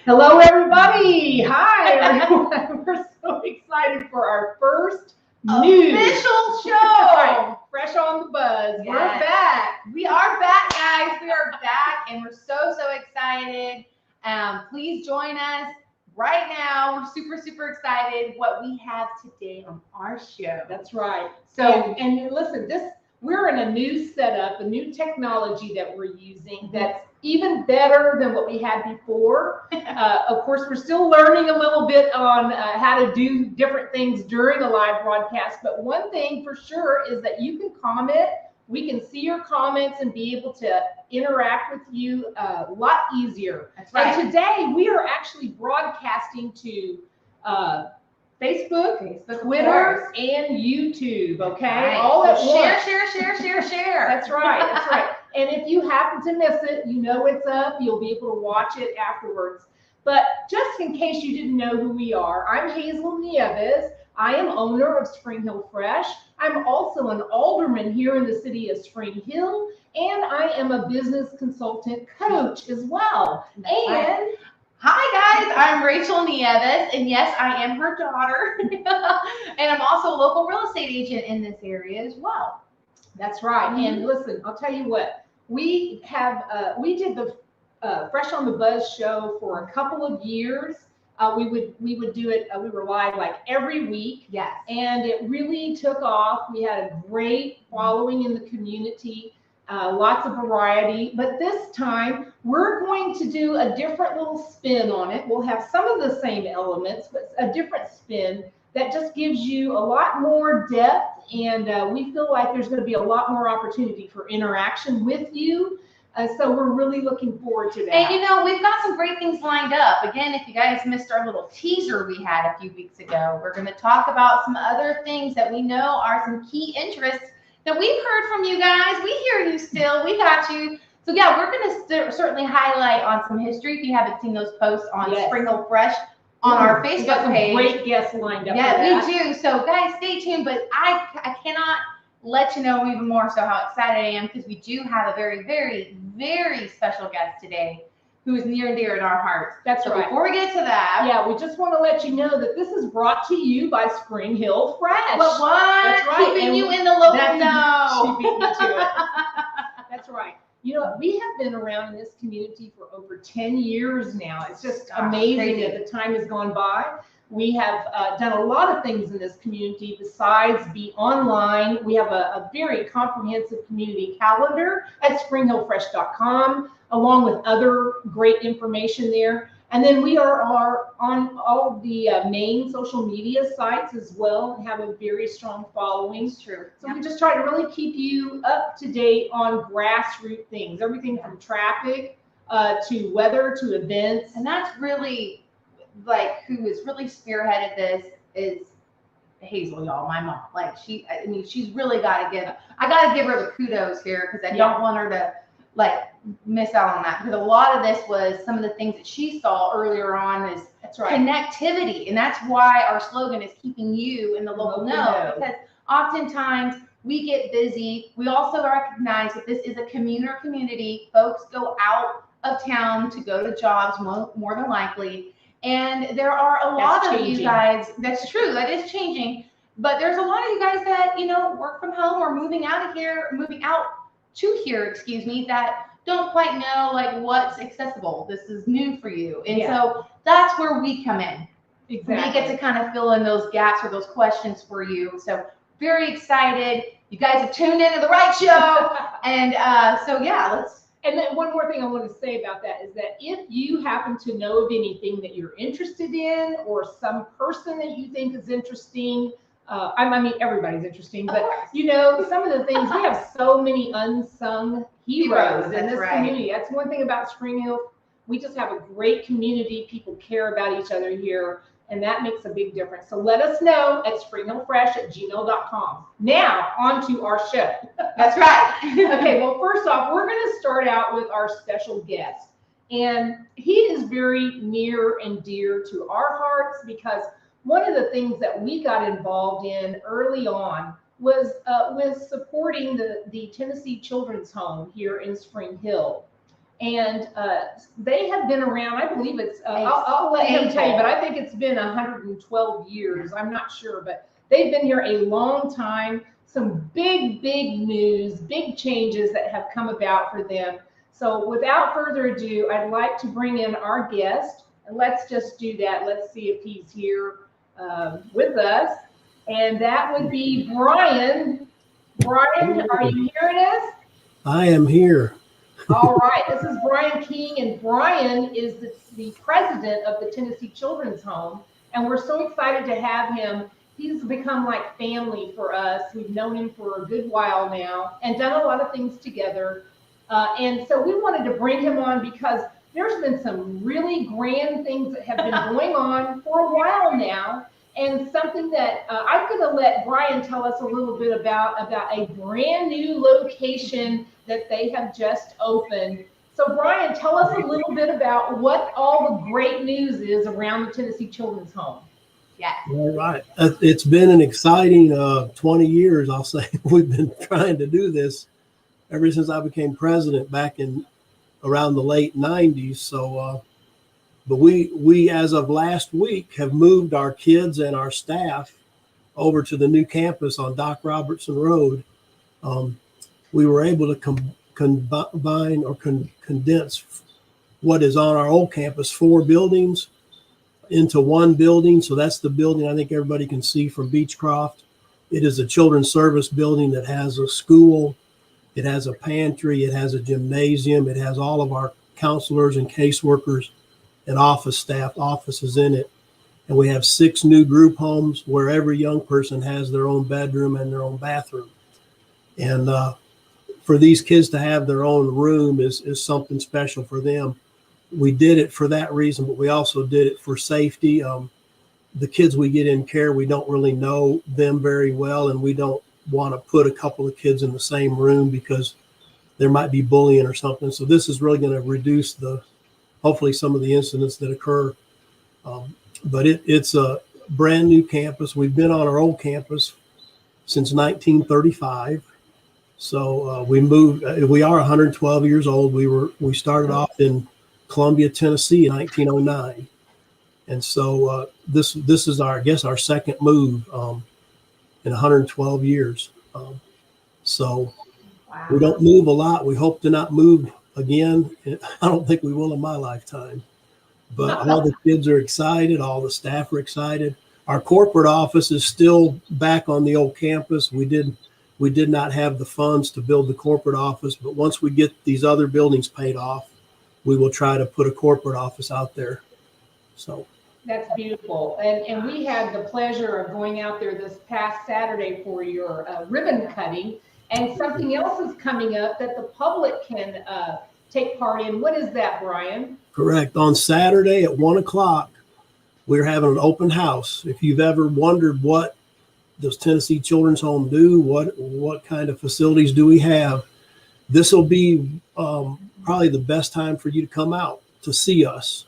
Hello, everybody. Hi, everyone. We're so excited for our first news official show. Right, fresh on the buzz. Yes. We're back. We are back, guys. We are back, and we're so excited. Please join us right now. We're super excited what we have today on our show. That's right. So, and listen, we're in a new setup, a new technology that we're using that's even better than what we had before. Of course, we're still learning a little bit on how to do different things during a live broadcast. But one thing for sure is that you can comment. We can see your comments and be able to interact with you a lot easier. That's right. And today we are actually broadcasting to Facebook, Twitter, and YouTube, okay? Right. All at once. Share. That's right. And if you happen to miss it, you know it's up. You'll be able to watch it afterwards. But just in case you didn't know who we are, I'm Hazel Nieves. I am owner of Spring Hill Fresh. I'm also an alderman here in the city of Spring Hill, and I am a business consultant coach as well. And hi guys, I'm Rachael Nieves, and yes, I am her daughter, and I'm also a local real estate agent in this area as well. That's right. And listen, I'll tell you what, we did the Fresh on the Buzz show for a couple of years. We would do it. We were live like every week. Yes. And it really took off. We had a great following in the community. Lots of variety, but this time we're going to do a different little spin on it. We'll have some of the same elements, but a different spin that just gives you a lot more depth, and we feel like there's going to be a lot more opportunity for interaction with you. So we're really looking forward to that. And we've got some great things lined up. Again, if you guys missed our little teaser we had a few weeks ago, we're going to talk about some other things that we know are some key interests that we've heard from you guys. We hear you still. We got you. So yeah, we're going to certainly highlight on some history if you haven't seen those posts on Spring Hill Fresh on our Facebook page. Great guests lined up. Yeah, we do. So guys, stay tuned. But I cannot let you know even more so how excited I am, because we do have a very special guest today who is near and dear in our hearts. That's right. Before we get to that, yeah, we just want to let you know that this is brought to you by Spring Hill Fresh. What? That's right. Keeping you in the local know. She beat me to it. That's right. We have been around in this community for over 10 years now. It's just amazing that the time has gone by. We have done a lot of things in this community besides be online. We have a very comprehensive community calendar at springhillfresh.com, along with other great information there. And then we are on all of the main social media sites as well, and have a very strong following. It's true. So we just try to really keep you up to date on grassroots things, everything from traffic to weather to events. And that's really, like, who has really spearheaded this is Hazel, y'all, my mom. Like, she's really got to give her the kudos here, because I don't want her to miss out on that, because a lot of this was some of the things that she saw earlier on is connectivity, and that's why our slogan is keeping you in the local know, because oftentimes we get busy. We also recognize that this is a community. Folks go out of town to go to jobs more than likely, and there are a lot of you guys. That's true. That is changing, but there's a lot of you guys that work from home or moving out to here, that don't quite know what's accessible. This is new for you. And so that's where we come in. Exactly. We get to kind of fill in those gaps or those questions for you. So very excited. You guys have tuned into the right show. And let's. And then one more thing I want to say about that is that if you happen to know of anything that you're interested in, or some person that you think is interesting, I mean, everybody's interesting, but some of the things, we have so many unsung heroes in this community. That's one thing about Spring Hill. We just have a great community. People care about each other here, and that makes a big difference. So let us know at springhillfresh@gmail.com. Now, on to our show. That's right. Okay, well, first off, we're going to start out with our special guest. And he is very near and dear to our hearts, because one of the things that we got involved in early on was with supporting the Tennessee Children's Home here in Spring Hill. And they have been around, I believe I'll let him tell you, but I think it's been 112 years. I'm not sure, but they've been here a long time. Some big news, big changes that have come about for them. So without further ado, I'd like to bring in our guest. And let's just do that. Let's see if he's here with us. And that would be Brian. Brian, are you hearing us? I am here. All right, this is Brian King, and Brian is the president of the Tennessee Children's Home, and we're so excited to have him. He's become like family for us. We've known him for a good while now and done a lot of things together. And so we wanted to bring him on because there's been some really grand things that have been going on for a while now. And something that I'm going to let Brian tell us a little bit about a brand new location that they have just opened. So Brian, tell us a little bit about what all the great news is around the Tennessee Children's Home. Yes. All right. It's been an exciting 20 years, I'll say. We've been trying to do this ever since I became president back in around the late 90s. So, but we, as of last week, have moved our kids and our staff over to the new campus on Doc Robertson Road. We were able to combine or condense what is on our old campus, 4 buildings, into one building. So that's the building I think everybody can see from Beechcroft. It is a children's service building that has a school, it has a pantry, it has a gymnasium, it has all of our counselors and caseworkers and office staff offices in it. And we have 6 new group homes where every young person has their own bedroom and their own bathroom. And for these kids to have their own room is something special for them. We did it for that reason, but we also did it for safety. The kids we get in care, we don't really know them very well, and we don't want to put a couple of kids in the same room because there might be bullying or something. So this is really going to reduce hopefully some of the incidents that occur. But it's a brand new campus. We've been on our old campus since 1935. So we moved. We are 112 years old. We started off in Columbia, Tennessee in 1909, and so this is our second move in 112 years. So wow. We don't move a lot. We hope to not move again. I don't think we will in my lifetime. But all the kids are excited. All the staff are excited. Our corporate office is still back on the old campus. We did not have the funds to build the corporate office, but once we get these other buildings paid off, we will try to put a corporate office out there. So that's beautiful. And we had the pleasure of going out there this past Saturday for your ribbon cutting, and something else is coming up that the public can take part in. What is that, Brian? Correct. On Saturday at 1:00, we're having an open house. If you've ever wondered what does Tennessee Children's Home do, what kind of facilities do we have, this will be probably the best time for you to come out to see us.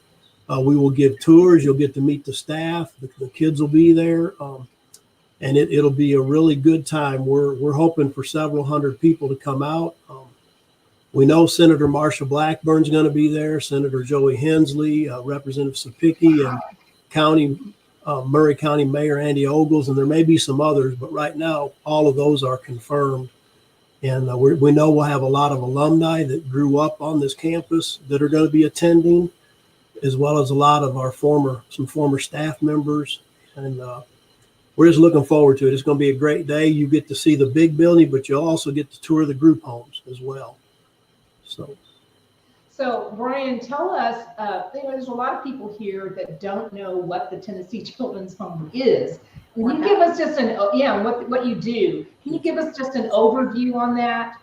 We will give tours. You'll get to meet the staff. The kids will be there, and it'll be a really good time. We're hoping for several hundred people to come out. We know Senator Marsha Blackburn's going to be there, Senator Joey Hensley, Representative Sapicki, and Murray County Mayor Andy Ogles, and there may be some others, but right now all of those are confirmed. And we know we'll have a lot of alumni that grew up on this campus that are going to be attending, as well as a lot of our some former staff members. And we're just looking forward to it. It's going to be a great day. You get to see the big building, but you'll also get to tour the group homes as well. So Brian, tell us, there's a lot of people here that don't know what the Tennessee Children's Home is. Can you give us just what you do? Can you give us just an overview on that?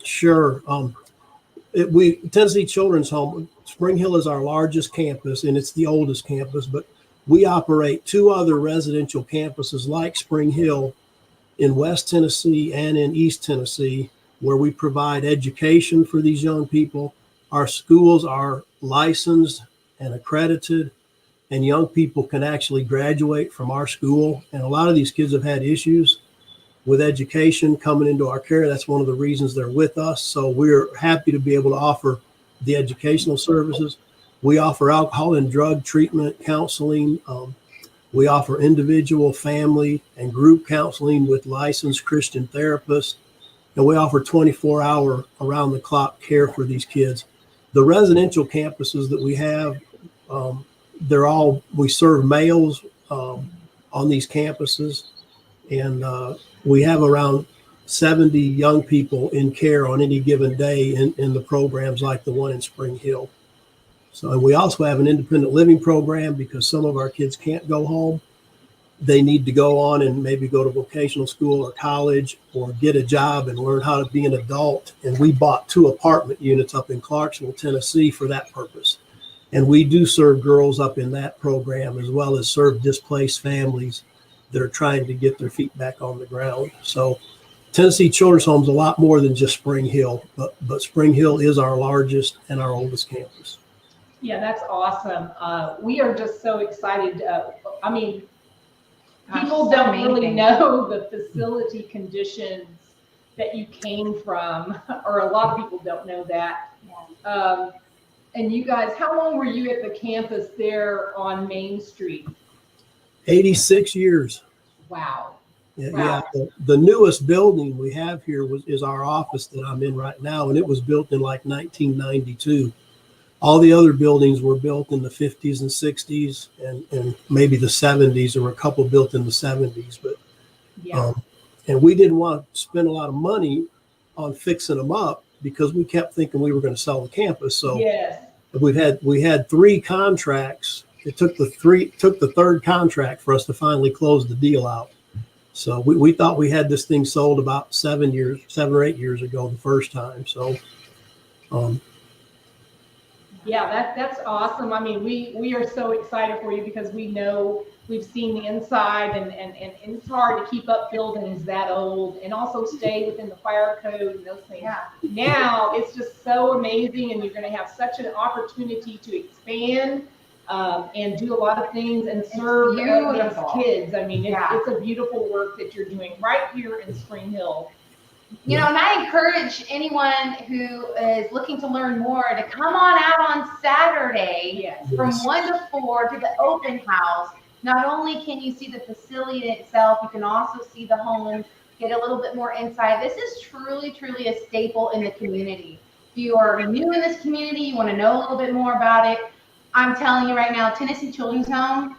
Sure. Tennessee Children's Home, Spring Hill is our largest campus, and it's the oldest campus, but we operate 2 other residential campuses like Spring Hill in West Tennessee and in East Tennessee, where we provide education for these young people. Our schools are licensed and accredited, and young people can actually graduate from our school. And a lot of these kids have had issues with education coming into our care. That's one of the reasons they're with us. So we're happy to be able to offer the educational services. We offer alcohol and drug treatment counseling. We offer individual, family, and group counseling with licensed Christian therapists. And we offer 24-hour around-the-clock care for these kids. The residential campuses that we have, we serve males on these campuses. And we have around 70 young people in care on any given day in the programs like the one in Spring Hill. So, and we also have an independent living program because some of our kids can't go home. They need to go on and maybe go to vocational school or college or get a job and learn how to be an adult. And we bought 2 apartment units up in Clarksville, Tennessee for that purpose. And we do serve girls up in that program as well as serve displaced families that are trying to get their feet back on the ground. So Tennessee Children's Home is a lot more than just Spring Hill, but Spring Hill is our largest and our oldest campus. Yeah, that's awesome. We are just so excited. People don't really know the facility conditions that you came from, or a lot of people don't know that. And you guys, how long were you at the campus there on Main Street? 86 years. Wow. Yeah, the newest building we have here is our office that I'm in right now, and it was built in like 1992. All the other buildings were built in the 50s and 60s and maybe the 70s. There were a couple built in the 70s, but and we didn't want to spend a lot of money on fixing them up because we kept thinking we were going to sell the campus. So we had 3 contracts. It took the third contract for us to finally close the deal out. So we thought we had this thing sold about 7 or 8 years ago the first time. So that's awesome. I mean, we are so excited for you because we know we've seen the inside and it's hard to keep up buildings that old and also stay within the fire code and those things. Yeah. Now it's just so amazing, and you're going to have such an opportunity to expand and do a lot of things and serve these kids. I mean, it's a beautiful work that you're doing right here in Spring Hill. You know, and I encourage anyone who is looking to learn more to come on out on Saturday from 1 to 4 to the open house. Not only can you see the facility itself, you can also see the homes, get a little bit more insight. This is truly, truly a staple in the community. If you are new in this community, you want to know a little bit more about it, I'm telling you right now, Tennessee Children's Home,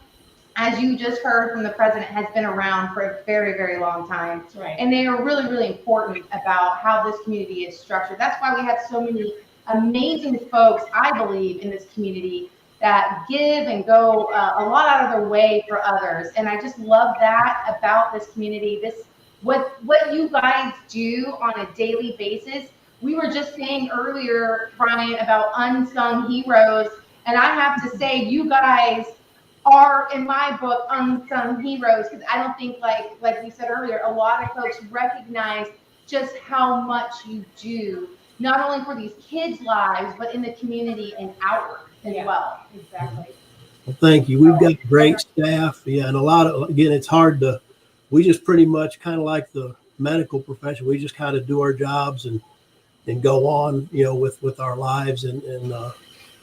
as you just heard from the president, has been around for a very, very long time. That's right. And they are really, really important about how this community is structured. That's why we have so many amazing folks, I believe, in this community that give and go a lot out of their way for others. And I just love that about this community. What you guys do on a daily basis. We were just saying earlier, Brian, about unsung heroes. And I have to say, you guys are, in my book, unsung heroes, because I don't think, like we said earlier, a lot of folks recognize just how much you do, not only for these kids' lives, but in the community and outward as well. Exactly. Well, thank you. We've got great staff. Yeah, and a lot of, again, it's hard to, we just pretty much kind of like the medical profession. We just kind of do our jobs and go on, you know, with our lives. And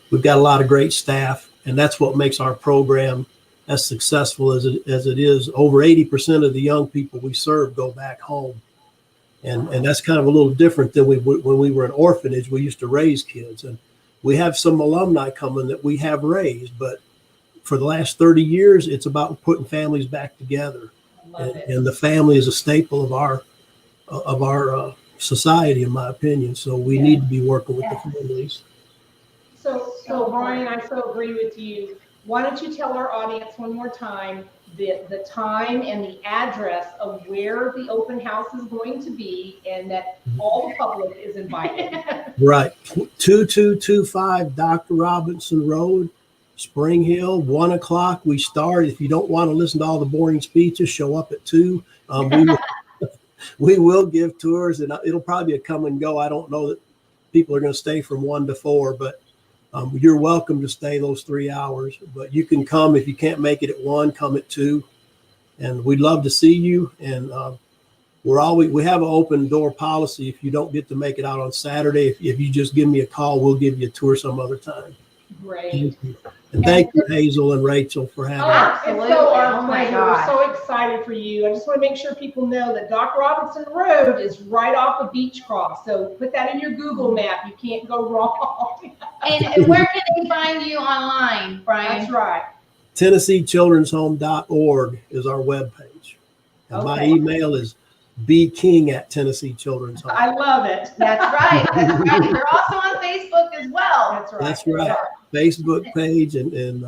we've got a lot of great staff. And that's what makes our program as successful as it is. Over 80% of the young people we serve go back home. And that's kind of a little different than when we were an orphanage. We used to raise kids. And we have some alumni coming that we have raised. But for the last 30 years, it's about putting families back together. And the family is a staple of our society, in my opinion. So we need to be working with the families. So Brian, I so agree with you. Why don't you tell our audience one more time the time and the address of where the open house is going to be, and that all the public is invited. Right. 2225 Dr. Robinson Road, Spring Hill, 1 o'clock. We start. If you don't want to listen to all the boring speeches, show up at 2. We will give tours, and it'll probably be a come and go. I don't know that people are going to stay from 1 to 4, but you're welcome to stay those 3 hours. But you can come if you can't make it at 1, come at 2, and we'd love to see you. And we have an open door policy. If you don't get to make it out on Saturday, if you just give me a call, we'll give you a tour some other time. Great. And thank you, Hazel and Rachel, for having us. Absolutely. It's so our Oh my pleasure. We're gosh. so excited for you. I just want to make sure people know that Doc Robinson Road is right off of Beechcroft. So put that in your Google map. You can't go wrong. And where can they find you online, Brian? That's right. TennesseeChildren'sHome.org is our webpage. And my email is bking@TennesseeChildren'sHome. I love it. That's right. That's right. They're also on Facebook as well. That's right. That's right. Facebook page, and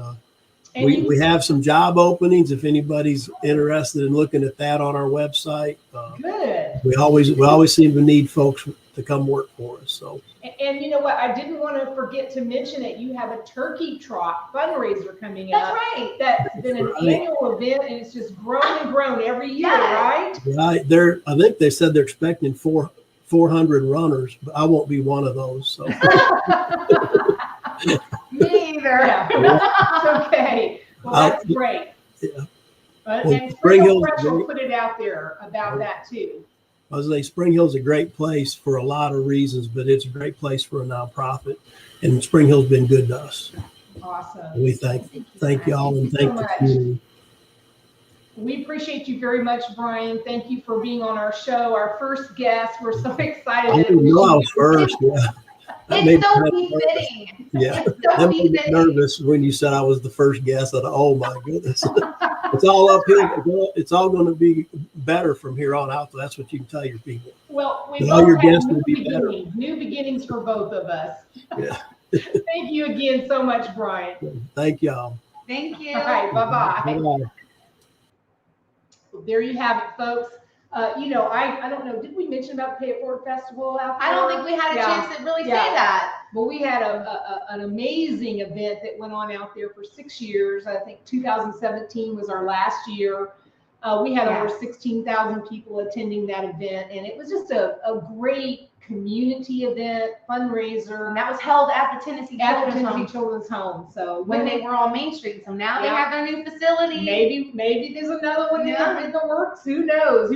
And we have some job openings if anybody's interested in looking at that on our website. Good. We always seem to need folks to come work for us. So. And you know what? I didn't want to forget to mention it. You have a turkey trot fundraiser coming up. That's right. That's been an annual event, and it's just grown and grown every year, right? Right. I think they said they're expecting 400 runners, but I won't be one of those. So. Me either. Yeah. Okay. Well, that's great. Yeah. And Spring Hill Fresh will put it out there about that too. I was say Spring Hill's a great place for a lot of reasons, but it's a great place for a nonprofit, and Spring Hill's been good to us. Awesome. We thank y'all and thank the community. We appreciate you very much, Brian. Thank you for being on our show, our first guest. We're so excited. I didn't know I was first. Yeah. It's so befitting. Yeah. It's so I made me befitting. nervous when you said I was the first guest. I thought, oh my goodness. It's all uphill. It's all going to be better from here on out. So that's what you can tell your people. Well, we all both your have guests new will be better. beginnings, new beginnings for both of us. Yeah. Thank you again so much, Brian. Thank y'all. Thank you. All right, bye-bye. Bye-bye. There you have it, folks. I don't know, did we mention about the Pay It Forward Festival out there? I don't think we had a chance to really say that. Well, we had an amazing event that went on out there for 6 years. I think 2017 was our last year. We had over 16,000 people attending that event, and it was just a great community event, fundraiser. And that was held at the Tennessee Children's Home. So when they were on Main Street. So now they have their new facility. Maybe there's another one in the works. Who knows? So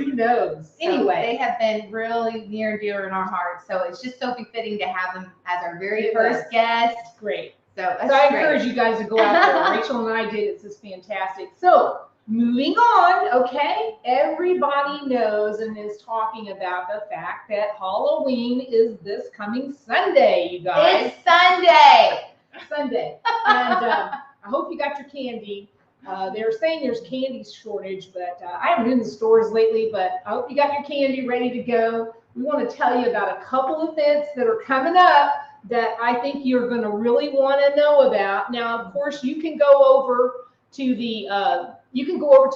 Anyway, they have been really near and dear in our hearts. So it's just so befitting to have them as our very first guest. Great. So I encourage you guys to go out there. Rachel and I did. It's just fantastic. So moving on, okay? Everybody knows and is talking about the fact that Halloween is this coming Sunday, you guys. It's Sunday. And I hope you got your candy. They're saying there's candy shortage, but I haven't been in the stores lately, but I hope you got your candy ready to go. We want to tell you about a couple events that are coming up that I think you're going to really want to know about. Now, of course, you can go over to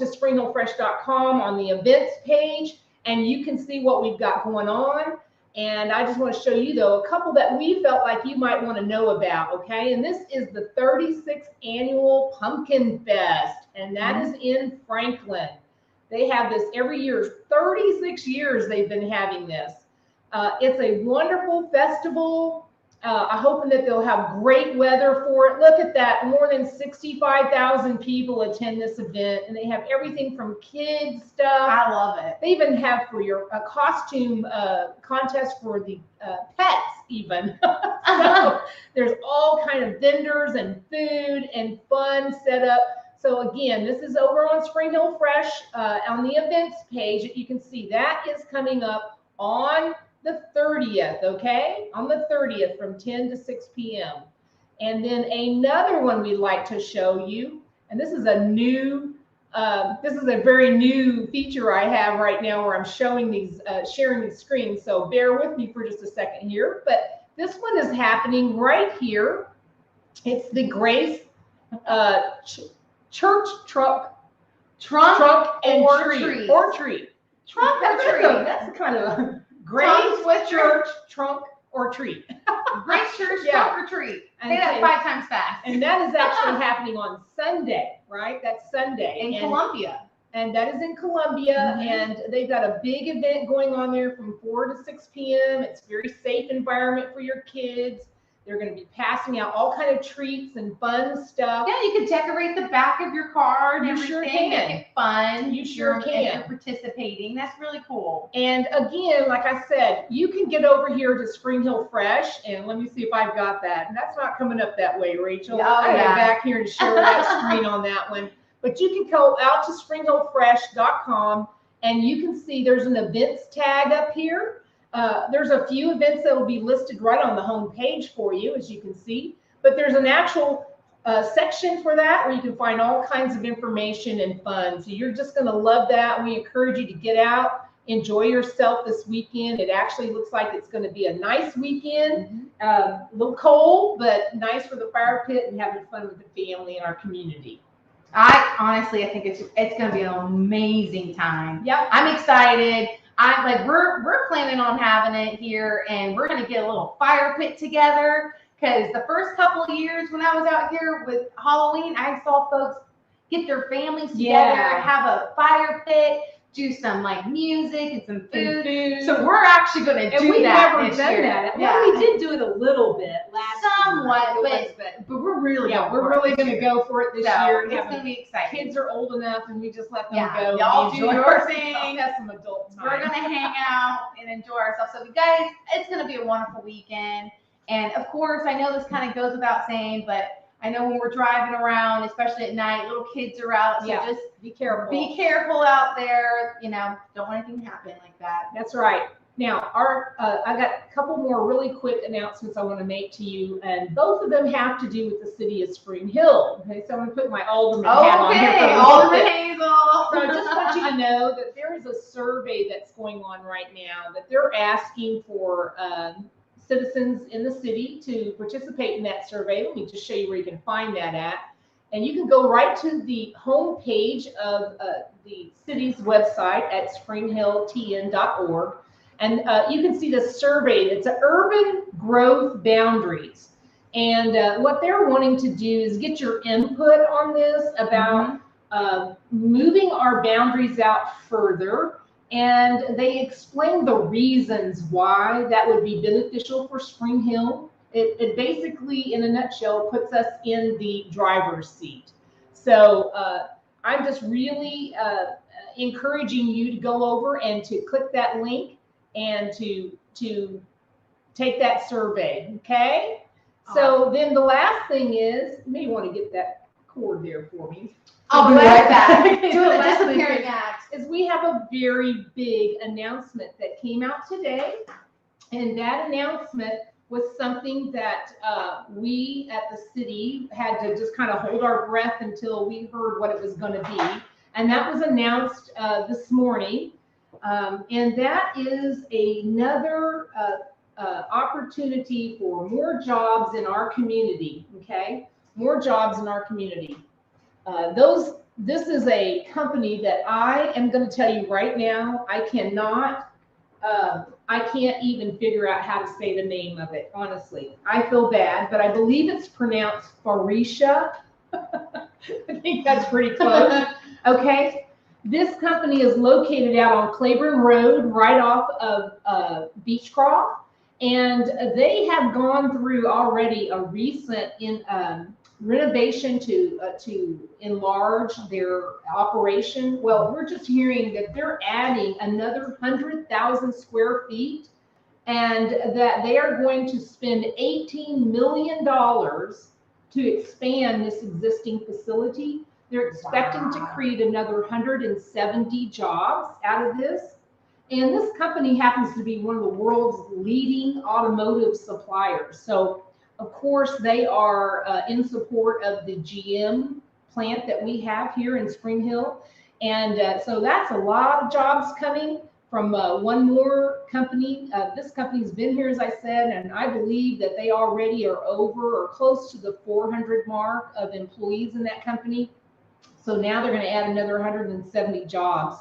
springhillfresh.com on the events page, and you can see what we've got going on. And I just want to show you, though, a couple that we felt like you might want to know about, okay? And this is the 36th Annual Pumpkin Fest, and that is in Franklin. They have this every year. 36 years they've been having this. It's a wonderful festival. I'm hoping that they'll have great weather for it. Look at that. More than 65,000 people attend this event, and they have everything from kids stuff. I love it. They even have for your costume contest for the pets even. So there's all kind of vendors and food and fun set up. So again, this is over on Spring Hill Fresh on the events page. You can see that is coming up on the 30th, okay? On the 30th from 10 to 6 p.m. And then another one we'd like to show you, and this is a very new feature I have right now where I'm showing these, sharing these screens. So bear with me for just a second here. But this one is happening right here. It's the Grace Church Trunk and Tree. Trunk or tree. That's kind of Grace with Church Trunk or Treat. Grace Church Trunk or Treat. Say that 5 times fast. And that is actually happening on Sunday, right? That's Sunday. In Columbia. And that is in Columbia. And they've got a big event going on there from 4 to 6 p.m. It's a very safe environment for your kids. They're going to be passing out all kind of treats and fun stuff. Yeah, you can decorate the back of your car and You everything. sure can. Make it fun. You sure If can. you're participating. That's really cool. And again, like I said, you can get over here to Spring Hill Fresh, and let me see if I've got that. And that's not coming up that way, Rachel. Oh, I yeah. go back here and share that screen on that one. But you can go out to springhillfresh.com, and you can see there's an events tag up here. There's a few events that will be listed right on the home page for you, as you can see. But there's an actual section for that where you can find all kinds of information and fun. So you're just going to love that. We encourage you to get out, enjoy yourself this weekend. It actually looks like it's going to be a nice weekend. A little cold, but nice for the fire pit and having fun with the family and our community. I think it's going to be an amazing time. Yep. I'm excited. We're planning on having it here, and we're going to get a little fire pit together, because the first couple of years when I was out here with Halloween, I saw folks get their families together, have a fire pit, do some like music and some food. So we're actually going to do that this year. We've never done that. Well, we did do it a little bit last year. But we're really going to go for it this year. It's going to be exciting. Kids are old enough, and we just let them go. Y'all do your thing. Have some adult time. We're going to hang out and enjoy ourselves. So, you guys, it's going to be a wonderful weekend. And of course, I know this kind of goes without saying, but I know when we're driving around, especially at night, little kids are out. So just be careful. Be careful out there. You know, don't want anything to happen like that. That's right. Now, I got a couple more really quick announcements I want to make to you, and both of them have to do with the city of Spring Hill. Okay, so I'm going to put my alderman hat on here for a Alderman Hazel. So I just want you to know that there is a survey that's going on right now that they're asking for citizens in the city to participate in that survey. Let me just show you where you can find that at. And you can go right to the home page of the city's website at springhilltn.org. And you can see the survey. It's urban growth boundaries. And what they're wanting to do is get your input on this about moving our boundaries out further. And they explain the reasons why that would be beneficial for Spring Hill. It basically, in a nutshell, puts us in the driver's seat. So I'm just really encouraging you to go over and to click that link and to take that survey, okay? So then the last thing is, you may want to get that cord there for me. I'll be right back. Do the disappearing act. Is we have a very big announcement that came out today, and that announcement was something that we at the city had to just kind of hold our breath until we heard what it was going to be, and that was announced this morning, and that is another opportunity for more jobs in our community. Okay, more jobs in our community. This is a company that I am going to tell you right now, I can't even figure out how to say the name of it, honestly. I feel bad, but I believe it's pronounced Farisha. I think that's pretty close. Okay. This company is located out on Claiborne Road, right off of Beechcroft. And they have gone through already a recent renovation to enlarge their operation. Well, we're just hearing that they're adding another 100,000 square feet, and that they are going to spend $18 million to expand this existing facility. They're expecting to create another 170 jobs out of this. And this company happens to be one of the world's leading automotive suppliers. So of course, they are in support of the GM plant that we have here in Spring Hill. And so that's a lot of jobs coming from one more company. This company's been here, as I said, and I believe that they already are over or close to the 400 mark of employees in that company. So now they're going to add another 170 jobs.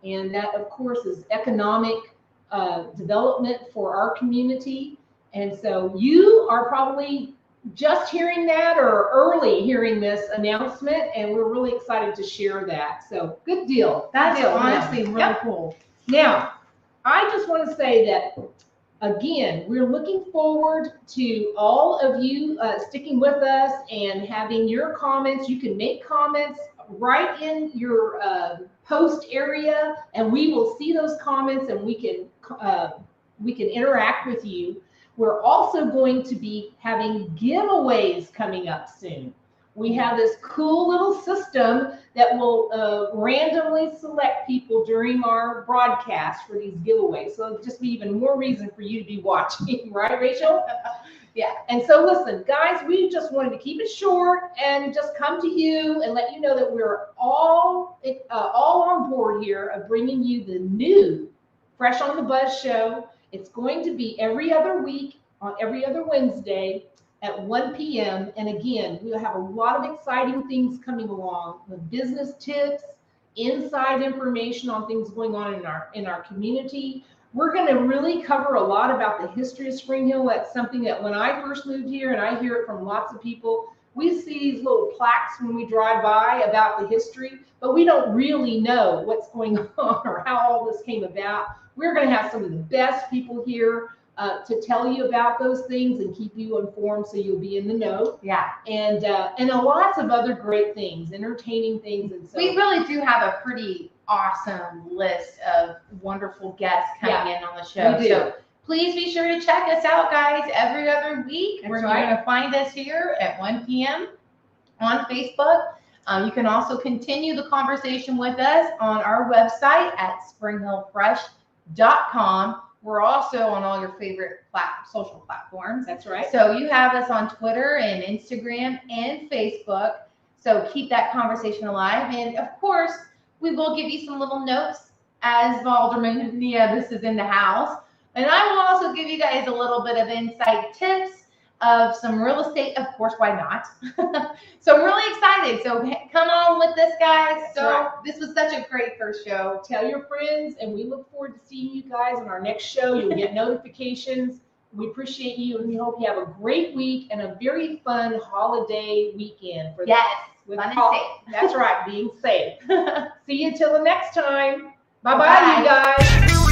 And that, of course, is economic development for our community. And so you are probably just hearing that or early hearing this announcement, and we're really excited to share that. So good deal. That's honestly really cool. Now, I just want to say that Again, we're looking forward to all of you sticking with us and having your comments. You can make comments right in your post area, and we will see those comments, and we can interact with you. We're also going to be having giveaways coming up soon. We have this cool little system that will randomly select people during our broadcast for these giveaways. So it'll just be even more reason for you to be watching, right, Rachael? Yeah. And so listen, guys, we just wanted to keep it short and just come to you and let you know that we're all on board here of bringing you the new Fresh on the Buzz show. It's going to be every other week on every other Wednesday at 1 p.m. And again, we'll have a lot of exciting things coming along with business tips, inside information on things going on in our community. We're going to really cover a lot about the history of Spring Hill. That's something that when I first moved here, and I hear it from lots of people, we see these little plaques when we drive by about the history, but we don't really know what's going on or how all this came about. We're going to have some of the best people here to tell you about those things and keep you informed so you'll be in the know. Yeah. And lots of other great things, entertaining things. And so we really do have a pretty awesome list of wonderful guests coming in on the show. We do. So please be sure to check us out, guys, every other week. That's You're right. going to find us here at 1 p.m. on Facebook. You can also continue the conversation with us on our website at springhillfresh.com. We're also on all your favorite social platforms. That's right. So you have us on Twitter and Instagram and Facebook. So keep that conversation alive. And of course, we will give you some little notes as Alderman Nieves is in the house. And I will also give you guys a little bit of insight tips of some real estate. Of course, why not? So I'm really excited. So come on with this, guys. That's So right. This was such a great first show. Tell your friends, and we look forward to seeing you guys on our next show. You'll get notifications. We appreciate you, and we hope you have a great week and a very fun holiday weekend. Yes, with fun and all- safe. That's right, being safe. See you till the next time. Bye-bye, Bye. you guys.